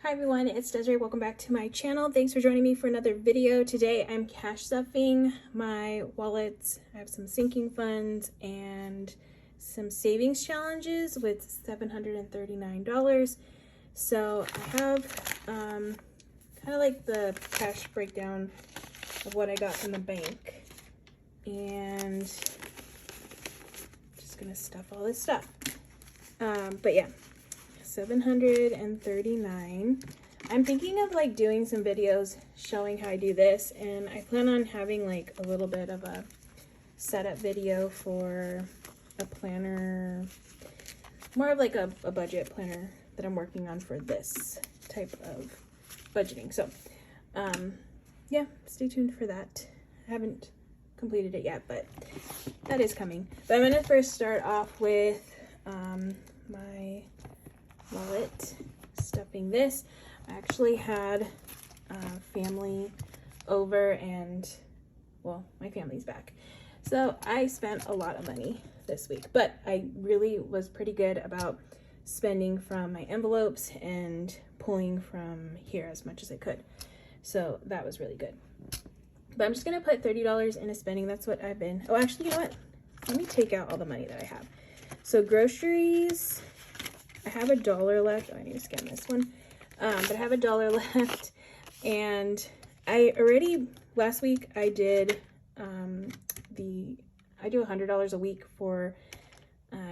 Hi everyone, it's Desiree. Welcome back to my channel. Thanks for joining me for another video. Today I'm cash stuffing my wallets. I have some sinking funds and some savings challenges with $739. So I have kind of like the cash breakdown of what I got from the bank. And just gonna stuff all this stuff. But yeah. 739. I'm thinking of like doing some videos showing how I do this, and I plan on having like a little bit of a setup video for a planner, more of like a budget planner that I'm working on for this type of budgeting. So yeah, stay tuned for that. I haven't completed it yet, but that is coming. But I'm gonna first start off with my wallet, stuffing this. I actually had family over, and well, my family's back, so I spent a lot of money this week, but I really was pretty good about spending from my envelopes and pulling from here as much as I could, so that was really good. But I'm just gonna put $30 into spending. That's what I've been, oh actually, you know what, let me take out all the money that I have. So groceries, I have $1 left. Oh, I need to scan this one. But I have $1 left, and I already, last week I did I do $100 a week for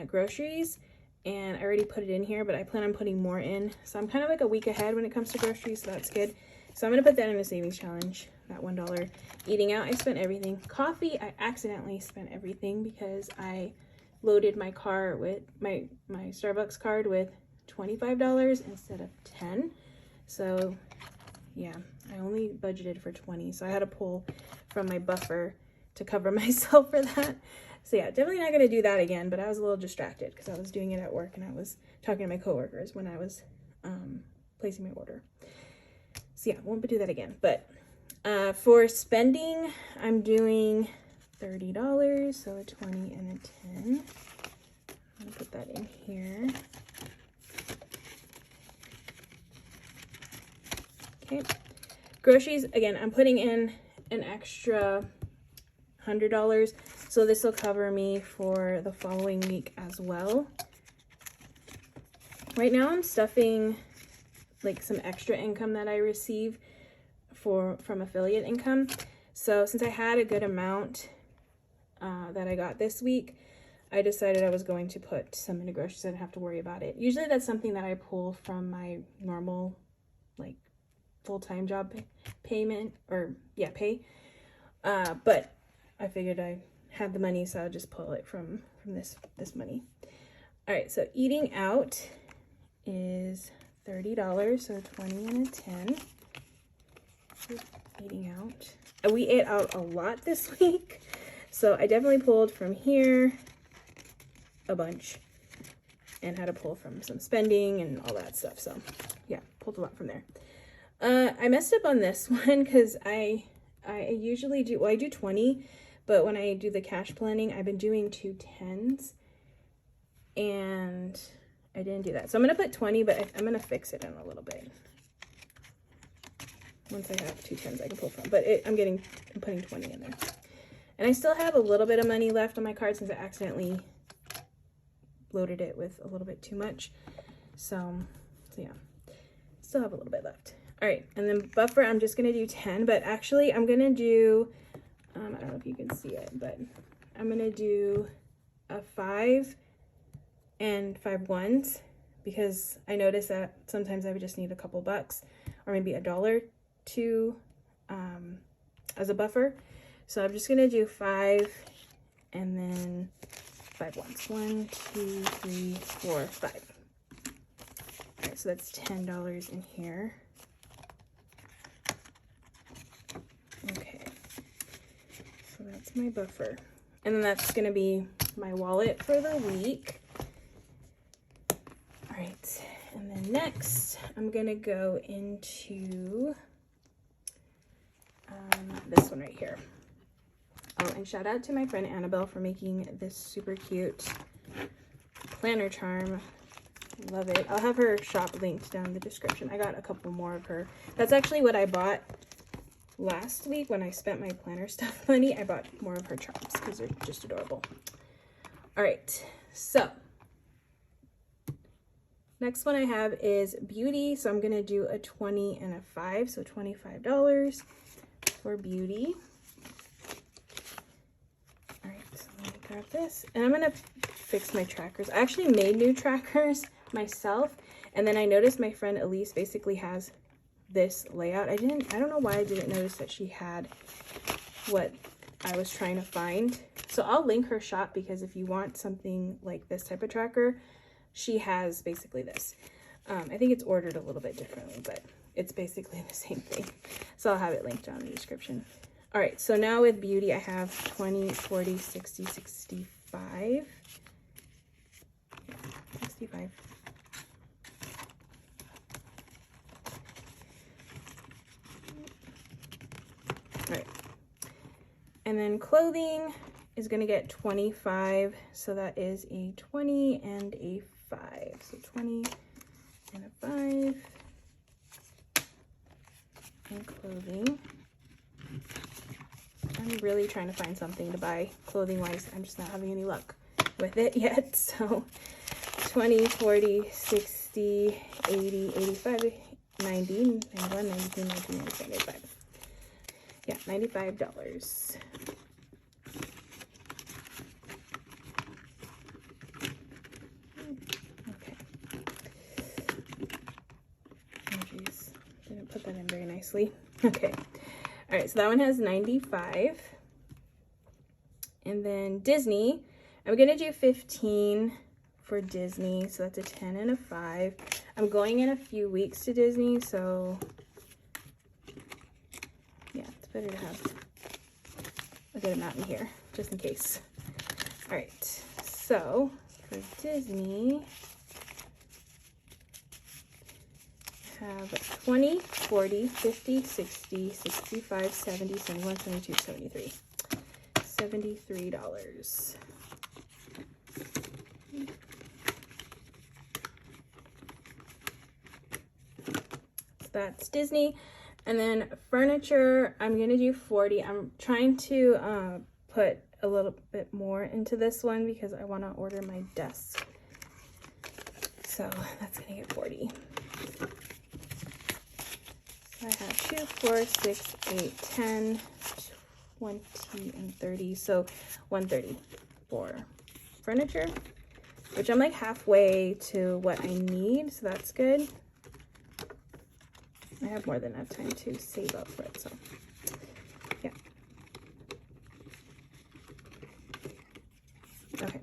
groceries, and I already put it in here, but I plan on putting more in. So I'm kind of like a week ahead when it comes to groceries, so that's good. So I'm gonna put that in a savings challenge, that $1. Eating out, I spent everything. Coffee, I accidentally spent everything because I loaded my car with my Starbucks card with $25 instead of $10. So yeah, I only budgeted for $20, so I had to pull from my buffer to cover myself for that. So yeah, definitely not gonna do that again, but I was a little distracted because I was doing it at work and I was talking to my coworkers when I was placing my order. So yeah, won't do that again. But for spending, I'm doing $30, so a 20 and a 10. I'm gonna put that in here. Okay. Groceries, again, I'm putting in an extra $100, so this will cover me for the following week as well. Right now I'm stuffing like some extra income that I receive from affiliate income. So since I had a good amount that I got this week, I decided I was going to put some into groceries so I didn't have to worry about it. Usually that's something that I pull from my normal like full-time job payment, or yeah, pay. But I figured I had the money, so I'll just pull it from this money. All right, so eating out is $30, so 20 and a 10. Eating out. We ate out a lot this week. So I definitely pulled from here a bunch and had to pull from some spending and all that stuff. So yeah, pulled a lot from there. I messed up on this one because I usually do, well, I do 20, but when I do the cash planning, I've been doing 2 10s and I didn't do that. So I'm going to put 20, but I'm going to fix it in a little bit. Once I have 2 10s I can pull from, but I'm putting 20 in there. And I still have a little bit of money left on my card since I accidentally loaded it with a little bit too much. So yeah, still have a little bit left. All right, and then buffer, I'm just gonna do 10, but actually I'm gonna do, I don't know if you can see it, but I'm gonna do a 5 and 5 ones because I noticed that sometimes I would just need a couple bucks or maybe $1 to as a buffer. So I'm just gonna do 5 and then 5 ones. 1, 2, 3, 4, 5. All right, so that's $10 in here. Okay, so that's my buffer. And then that's gonna be my wallet for the week. All right, and then next I'm gonna go into this one right here. Oh, and shout out to my friend Annabelle for making this super cute planner charm Love it. I'll have her shop linked down in the description. I got a couple more of her. That's actually what I bought last week when I spent my planner stuff money. I bought more of her charms because they're just adorable. All right, so next one I have is Beauty. So I'm gonna do a 20 and a 5, so $25 for Beauty. All right, so I'm gonna grab this and I'm gonna fix my trackers. I actually made new trackers myself, and then I noticed my friend Ilysse basically has this layout. I don't know why I didn't notice that she had what I was trying to find. So I'll link her shop, because if you want something like this type of tracker, she has basically this. I think it's ordered a little bit differently, but it's basically the same thing. So I'll have it linked down in the description. All right, so now with Beauty, I have 20, 40, 60, 65. 65. All right. And then clothing is going to get 25. So that is a 20 and a 5. So 20 and a 5. And clothing. I'm really trying to find something to buy clothing wise. I'm just not having any luck with it yet. So 20, 40, 60, 80, 85, 90, 91, 92, 93, 94, 95. Yeah, $95. Okay. Oh, geez. Didn't put that in very nicely. Okay. All right, so that one has 95. And then Disney, I'm going to do 15 for Disney. So that's a 10 and a 5. I'm going in a few weeks to Disney, so yeah, it's better to have a good amount in here, just in case. All right, so for Disney, I have 20, 40, 50, 60, 65, 70, 71, 72, 73. $73. So that's Disney. And then furniture, I'm going to do 40. I'm trying to put a little bit more into this one because I want to order my desk. So that's going to get 40. So I have 2, 4, 6, 8, 10, 20, and 30. So 130 for furniture, which I'm like halfway to what I need. So that's good. I have more than enough time to save up for it, so yeah. Okay,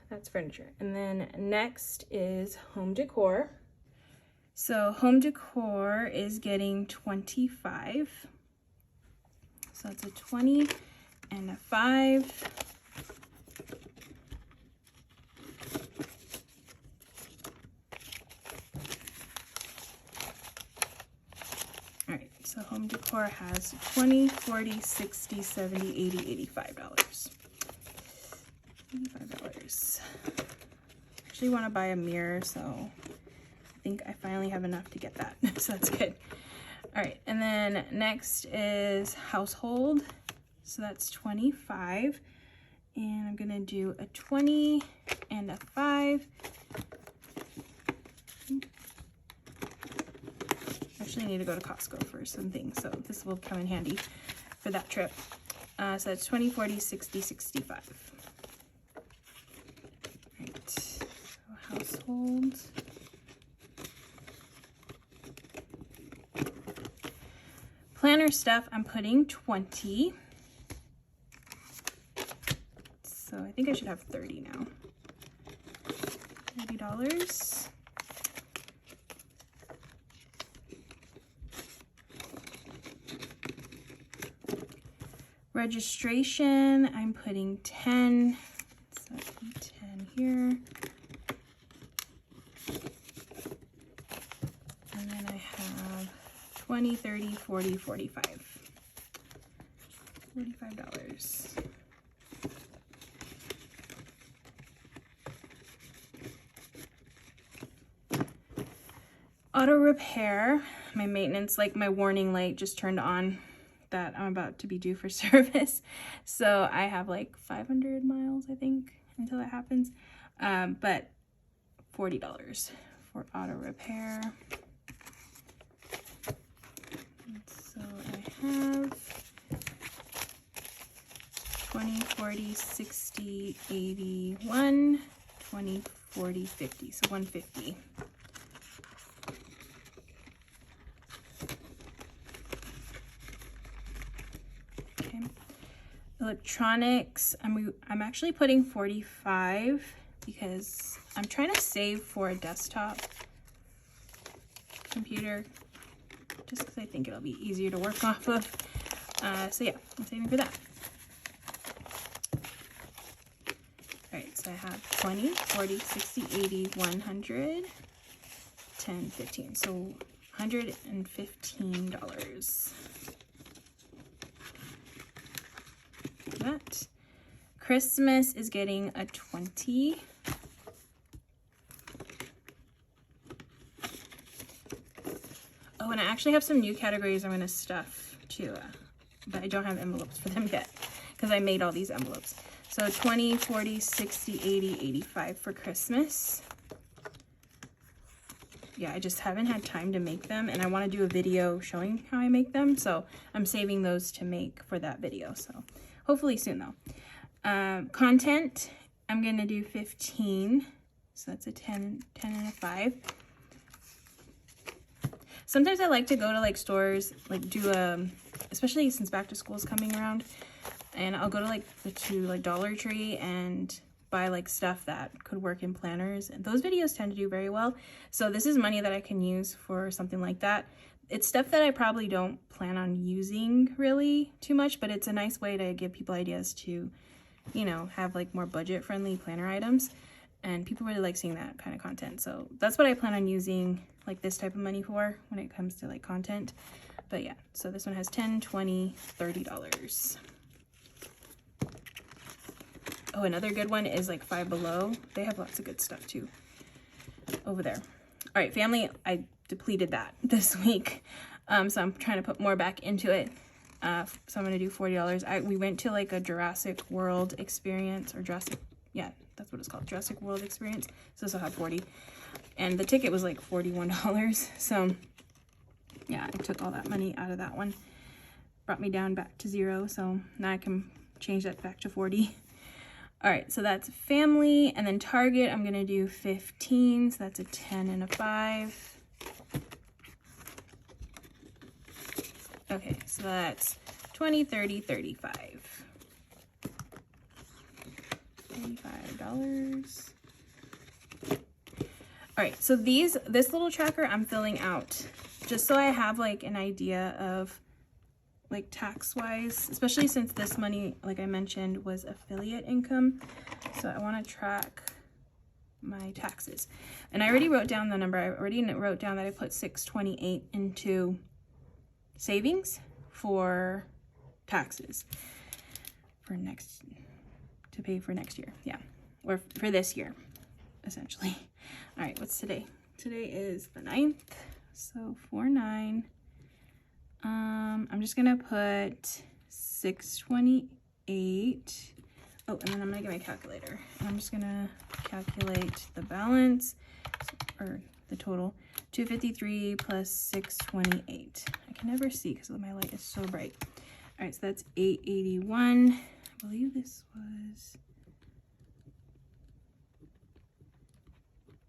that's furniture. And then next is home decor. So home decor is getting 25. So it's a 20 and a 5. So home decor has 20, 40, 60, 70, 80, $85. $85. Actually want to buy a mirror, so I think I finally have enough to get that. So that's good. All right, and then next is household. So that's 25. And I'm gonna do a 20 and a 5. Actually, I need to go to Costco for some things, so this will come in handy for that trip. So that's 20, 40, 60, 65. Right, so household. Planner stuff, I'm putting 20. So I think I should have 30 now. $30. Registration, I'm putting 10, so 10 here. And then I have 20, 30, 40, 45. $45. auto repair. My maintenance, like my warning light just turned on that I'm about to be due for service. So I have like 500 miles, I think, until that happens. But $40 for auto repair. So I have 20, 40, 60, 81, 20, 40, 50. So 150. Okay. Electronics, I'm actually putting 45 because I'm trying to save for a desktop computer, just because I think it'll be easier to work off of. So yeah, I'm saving for that. All right, so I have 20, 40, 60, 80, 100, 10, 15. So $115. That. Christmas is getting a 20. Oh, and I actually have some new categories I'm going to stuff too, but I don't have envelopes for them yet because I made all these envelopes. So 20, 40, 60, 80, 85 for Christmas. Yeah, I just haven't had time to make them, and I want to do a video showing how I make them, so I'm saving those to make for that video. So hopefully soon though. Content, I'm going to do 15. So that's a 10 and a 5. Sometimes I like to go to like stores, like do especially since back to school is coming around, and I'll go to like Dollar Tree and buy like stuff that could work in planners, and those videos tend to do very well. So this is money that I can use for something like that. It's stuff that I probably don't plan on using really too much, but it's a nice way to give people ideas to, you know, have like more budget friendly planner items, and people really like seeing that kind of content. So that's what I plan on using like this type of money for when it comes to like content. But yeah, so this one has 10, 20, $30. Oh, another good one is like Five Below. They have lots of good stuff too over there. All right, family, I depleted that this week. So I'm trying to put more back into it. So I'm gonna do $40. We went to like a Jurassic World experience, or yeah, that's what it's called, Jurassic World experience. So this will have 40. And the ticket was like $41. So yeah, I took all that money out of that one. Brought me down back to 0. So now I can change that back to 40. All right, so that's family. And then Target, I'm gonna do 15. So that's a 10 and a 5. Okay, so that's 20, 30, 35. $35. All right, so this little tracker I'm filling out just so I have like an idea of like tax-wise, especially since this money, like I mentioned, was affiliate income. So I want to track my taxes. And I already wrote down the number. I already wrote down that I put $628 into savings for taxes to pay for next year. Yeah, or for this year, essentially. All right, what's today? Today is the 9th, so 4/9. I'm just gonna put 628. Oh, and then I'm gonna get my calculator. I'm just gonna calculate the balance, or the total. 253 plus 628. I can never see because my light is so bright. All right, so that's 881. I believe this was,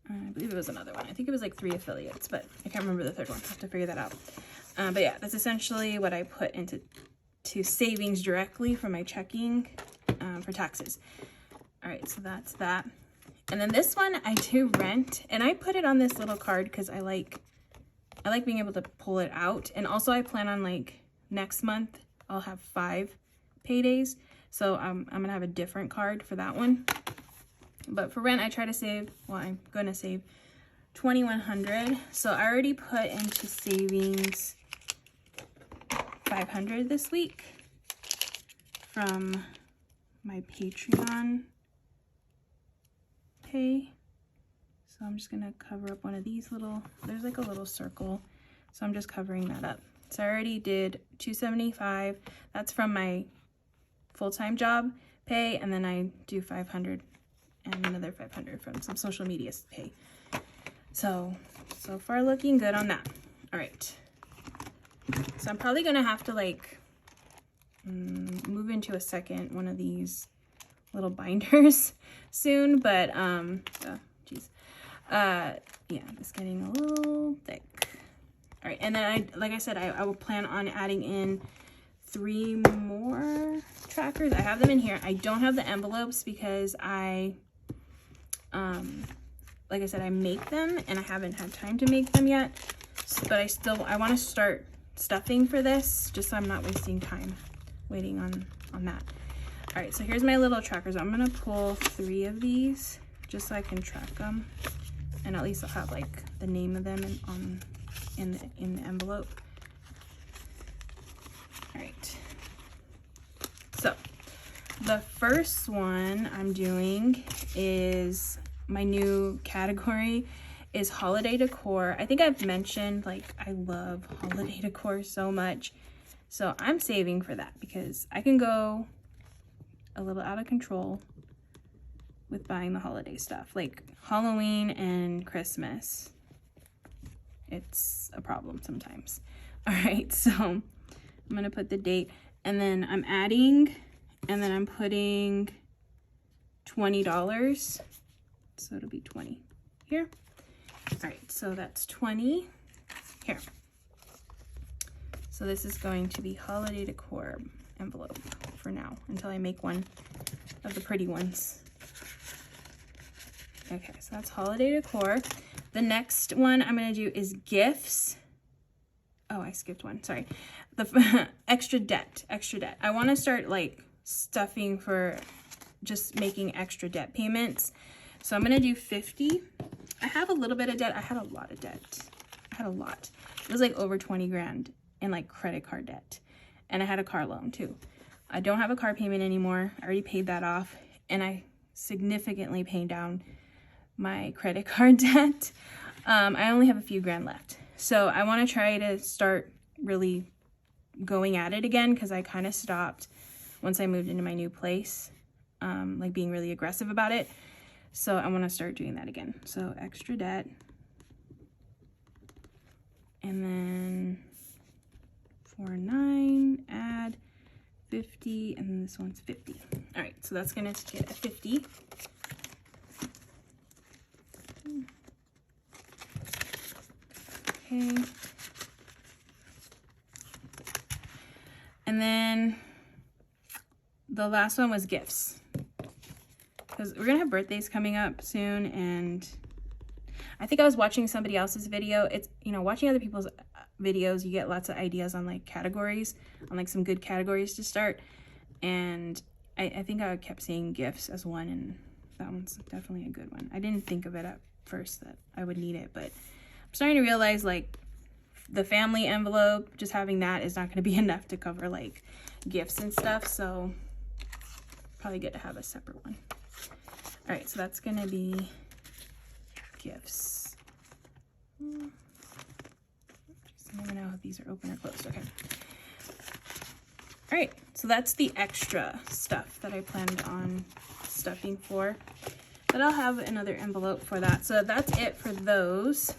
I believe it was another one. I think it was like 3 affiliates, but I can't remember the third one. I have to figure that out. But yeah, that's essentially what I put into savings directly from my checking for taxes. All right, so that's that. And then this one I do rent, and I put it on this little card because I like being able to pull it out. And also I plan on like next month I'll have 5 paydays, so I'm gonna have a different card for that one. But for rent I try to save, well, I'm gonna save $2,100. So I already put into savings $500 this week from my Patreon pay. So So I'm just gonna cover up one of these little, there's like a little circle. So I'm just covering that up. So I already did $275. That's from my full-time job pay, and then I do 500 and another 500 from some social media pay. So far looking good on that. All right. So I'm probably gonna have to like move into a second one of these little binders soon, but yeah, it's getting a little thick. All right, and then like I said, I will plan on adding in 3 more trackers. I have them in here. I don't have the envelopes because like I said, I make them and I haven't had time to make them yet, but I want to start stuffing for this just so I'm not wasting time waiting on that. All right, so here's my little trackers. I'm gonna pull 3 of these just so I can track them, and at least I'll have like the name of them in the envelope. All right, so the first one I'm doing is my new category is holiday decor. I think I've mentioned like I love holiday decor so much, so I'm saving for that because I can go a little out of control with buying the holiday stuff, like Halloween and Christmas. It's a problem sometimes. All right, so I'm gonna put the date, and then I'm adding, and then I'm putting $20, so it'll be 20 here. All right, so that's 20 here. So this is going to be holiday decor envelope for now until I make one of the pretty ones. Okay, so that's holiday decor. The next one I'm gonna do is gifts. Oh, I skipped one, sorry. The extra debt. I wanna start like stuffing for just making extra debt payments. So I'm gonna do 50. I have a little bit of debt. I had a lot of debt. I had a lot. It was like over 20 grand in like credit card debt. And I had a car loan too. I don't have a car payment anymore. I already paid that off, and I significantly paid down my credit card debt. I only have a few grand left. So I want to try to start really going at it again, because I kind of stopped once I moved into my new place, like being really aggressive about it. So I want to start doing that again. So extra debt. And then 49, add 50, and then this one's 50. All right, so that's gonna get a 50. Okay. And then the last one was gifts, because we're gonna have birthdays coming up soon, and I think I was watching somebody else's video. It's, you know, watching other people's videos, you get lots of ideas on like categories, on like some good categories to start. And I think I kept seeing gifts as one, and that one's definitely a good one. I didn't think of it at first that I would need it, but I'm starting to realize like the family envelope, just having that is not going to be enough to cover like gifts and stuff. So probably good to have a separate one. All right, so that's going to be gifts. I never know if these are open or closed. Okay. All right, so that's the extra stuff that I planned on stuffing for, but I'll have another envelope for that. So that's it for those.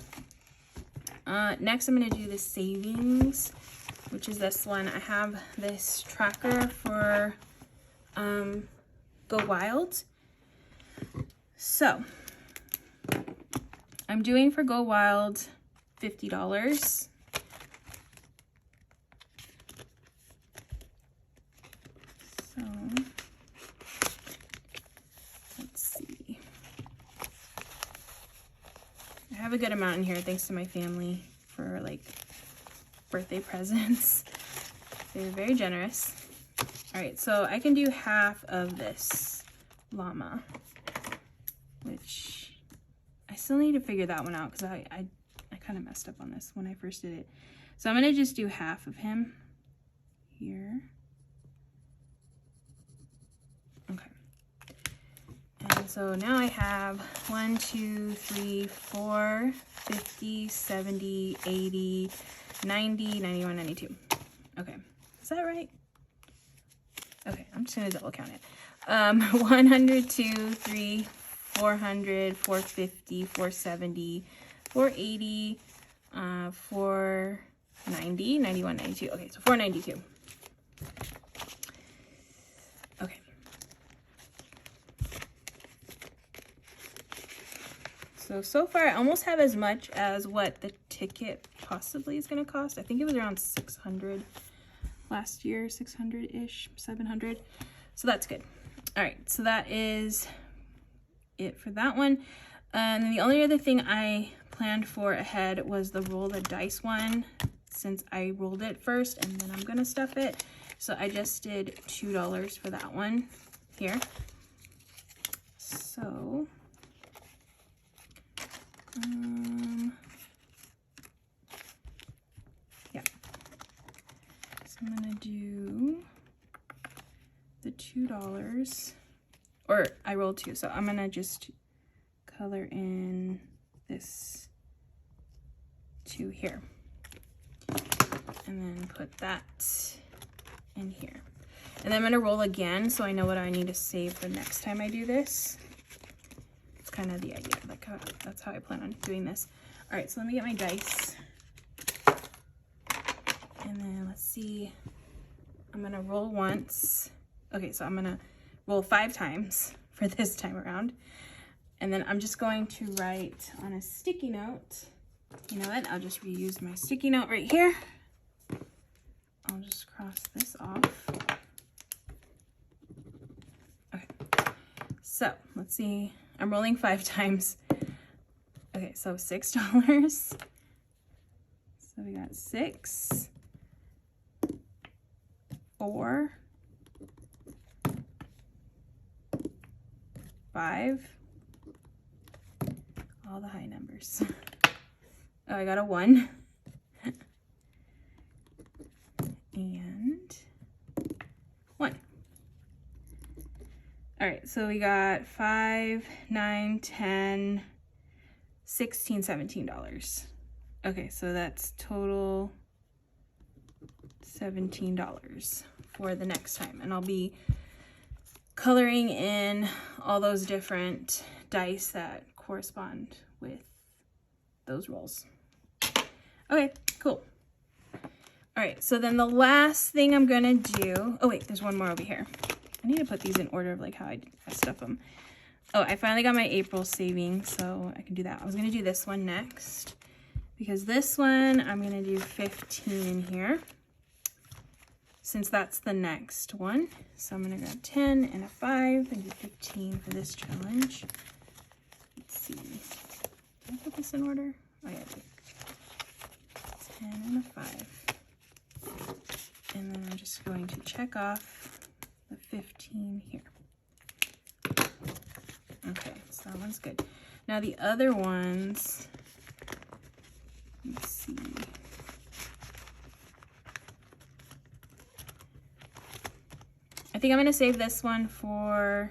Next, I'm going to do the savings, which is this one. I have this tracker for Go Wild. So I'm doing for Go Wild $50. So let's see. I have a good amount in here thanks to my family for like birthday presents. They're very generous. All right, so I can do half of this llama, which I still need to figure that one out because I kind of messed up on this when I first did it. So I'm gonna just do half of him here. Okay. And And so now I have 1, 2, 3, 4, 50, 70, 80, 90, 91, 92. Okay, is that right? Okay, I'm just gonna double count it. 100, 2, 3, 400, 450, 470, 480, 490, 91, 92. Okay, so 492. Okay. So far I almost have as much as what the ticket possibly is going to cost. I think it was around 600 last year, 600-ish, 700. So that's good. All right, so that is it for that one. And the only other thing I planned for ahead was the roll the dice one, since I rolled it first and then I'm going to stuff it. So I just did $2 for that one here. So yeah, so I'm gonna do the $2, or I rolled 2, so I'm gonna just color in this 2 here, and then put that in here, and then I'm gonna roll again so I know what I need to save for next time I do this. It's kind of the idea, like that's how I plan on doing this. All right, so let me get my dice. And then let's see, I'm gonna roll once. Okay, so I'm gonna roll 5 times for this time around. And then I'm just going to write on a sticky note. You know what, I'll just reuse my sticky note right here. I'll just cross this off. Okay, so let's see, I'm rolling 5 times. Okay, so $6. So we got 6, 4, 5, all the high numbers. Oh, I got a 1. And 1. All right, so we got 5, 9, 10, 16, $17. Okay, so that's total $17 for the next time. And I'll be coloring in all those different dice that correspond with those rolls. Okay, cool. All right, so then the last thing I'm gonna do, oh wait, there's one more over here. I need to put these in order of like how I stuff them. Oh, I finally got my April savings, so I can do that. I was gonna do this one next, because this one, I'm gonna do 15 in here, since that's the next one. So I'm gonna grab 10 and a 5 and do 15 for this challenge. Let's see, did I put this in order? Oh yeah, I did. 10 and a 5. And then I'm just going to check off the 15 here. Okay, so that one's good. Now the other ones, let's see. I think I'm gonna save this one for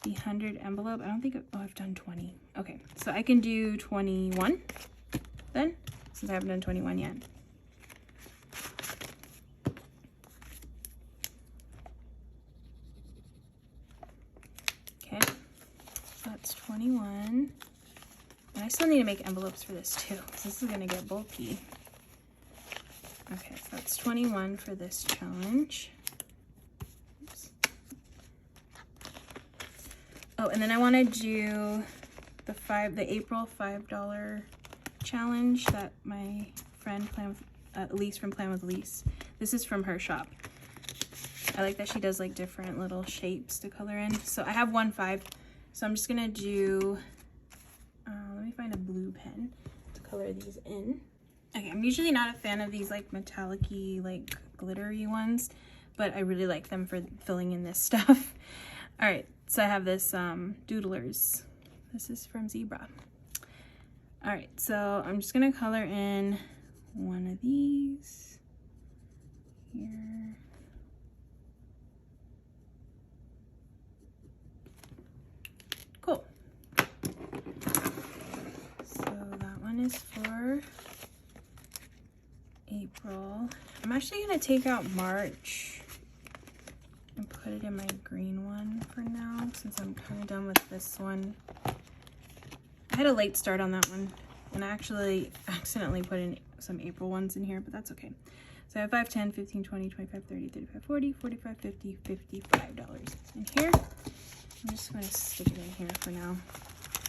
the 100 envelope. I don't think, oh, I've done 20. Okay, so I can do 21 then, since I haven't done 21 yet. Okay, so that's 21. And I still need to make envelopes for this too, because this is gonna get bulky. Okay, so that's 21 for this challenge. Oops. Oh, and then I want to do the April $5 challenge that my friend Ilysse from Plan with Ilysse. This is from her shop. I like that she does like different little shapes to color in. So I have 1/5, so I'm just gonna do, let me find a blue pen to color these in. Okay, I'm usually not a fan of these like metallic-y, like glittery ones, but I really like them for filling in this stuff. All right, so I have this Doodlers. This is from Zebra. All right, so I'm just gonna color in one of these here. April. I'm actually gonna take out March and put it in my green one for now, since I'm kind of done with this one. I had a late start on that one, and I actually accidentally put in some April ones in here, but that's okay. So I have 5, 10, 15, 20, 25, 30, 35, 40, 45, 50, $55 in here. I'm just going to stick it in here for now,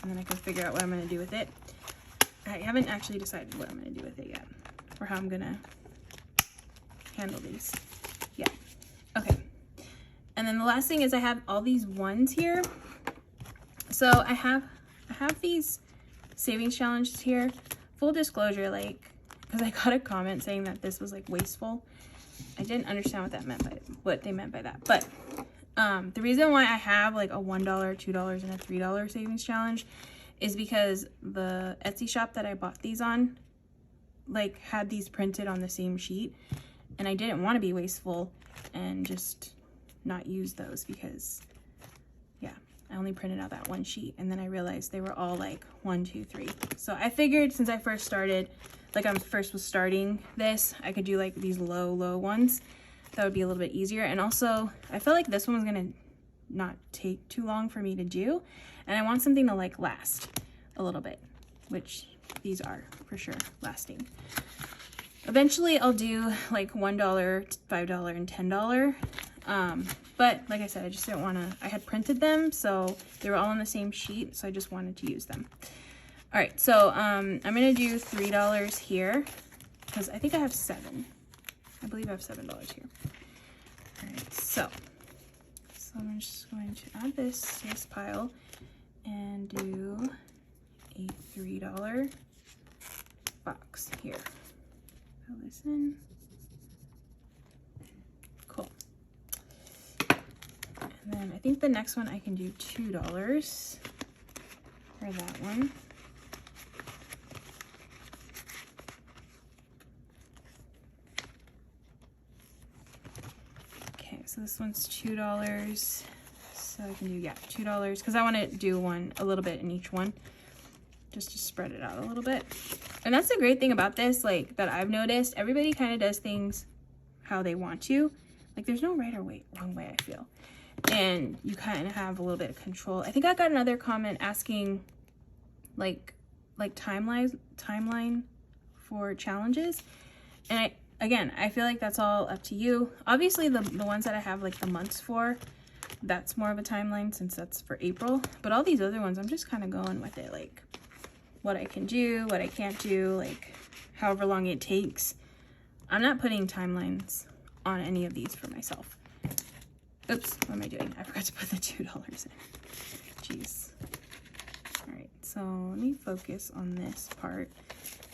and then I can figure out what I'm going to do with it. I haven't actually decided what I'm going to do with it yet, or how I'm going to handle these. Yeah. Okay. And then the last thing is I have all these ones here. So I have these savings challenges here. Full disclosure, like, because I got a comment saying that this was like wasteful. I didn't understand what that meant by what they meant by that. But the reason why I have like a $1, $2, and a $3 savings challenge is because the Etsy shop that I bought these on like had these printed on the same sheet, and I didn't want to be wasteful and just not use those, because yeah, I only printed out that one sheet, and then I realized they were all like 1, 2, 3. So I figured since I first started, like I first was starting this, I could do like these low ones. That would be a little bit easier. And also I felt like this one was gonna not take too long for me to do, and I want something to like last a little bit, which these are for sure lasting. Eventually I'll do like $1, $5, and $10. But like I said, I just didn't want to, I had printed them, so they were all on the same sheet, so I just wanted to use them. All right, so I'm gonna do $3 here, because I think I have 7. I believe I have $7 here. All right, so I'm just going to add this to this pile and do a $3 box here. Fill this in. Cool. And then I think the next one I can do $2 for that one. Okay, so this one's $2. So I can do, yeah, $2, because I want to do one a little bit in each one, just to spread it out a little bit. And that's the great thing about this, like, that I've noticed. Everybody kind of does things how they want to. Like, there's no right or wrong way, I feel. And you kind of have a little bit of control. I think I got another comment asking, like timeline for challenges. And I feel like that's all up to you. Obviously, the ones that I have, like, the months for, that's more of a timeline, since that's for April. But all these other ones, I'm just kind of going with it, like, what I can do, what I can't do, like, however long it takes. I'm not putting timelines on any of these for myself. Oops, what am I doing? I forgot to put the $2 in. Jeez. All right, so let me focus on this part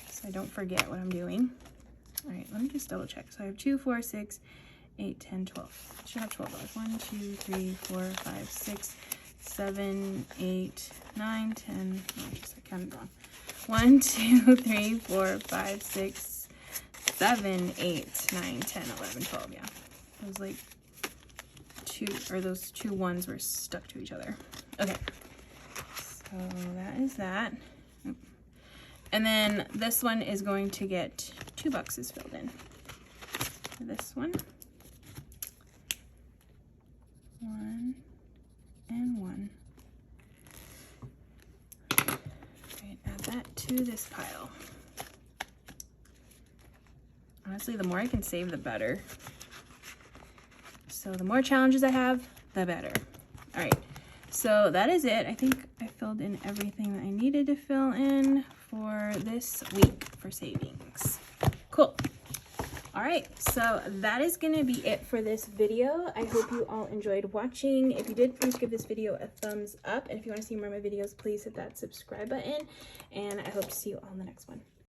so I don't forget what I'm doing. All right, let me just double check. So I have 2, 4, 6, 8, 10, 12. I should have $12. 1, 2, 3, 4, 5, 6, 7, 8, 9, 10. Oh, I counted wrong. 1, 2, 3, 4, 5, 6, 7, 8, 9, 10, 11, 12. Yeah, it was like those two ones were stuck to each other. Okay, so that is that. And then this one is going to get 2 boxes filled in. This one. 1 and 1. Right, add that to this pile. Honestly, the more I can save, the better. So the more challenges I have, the better. All right, so that is it. I think I filled in everything that I needed to fill in for this week for savings. Cool. All right, so that is gonna be it for this video. I hope you all enjoyed watching. If you did, please give this video a thumbs up. And if you wanna see more of my videos, please hit that subscribe button. And I hope to see you all in the next one.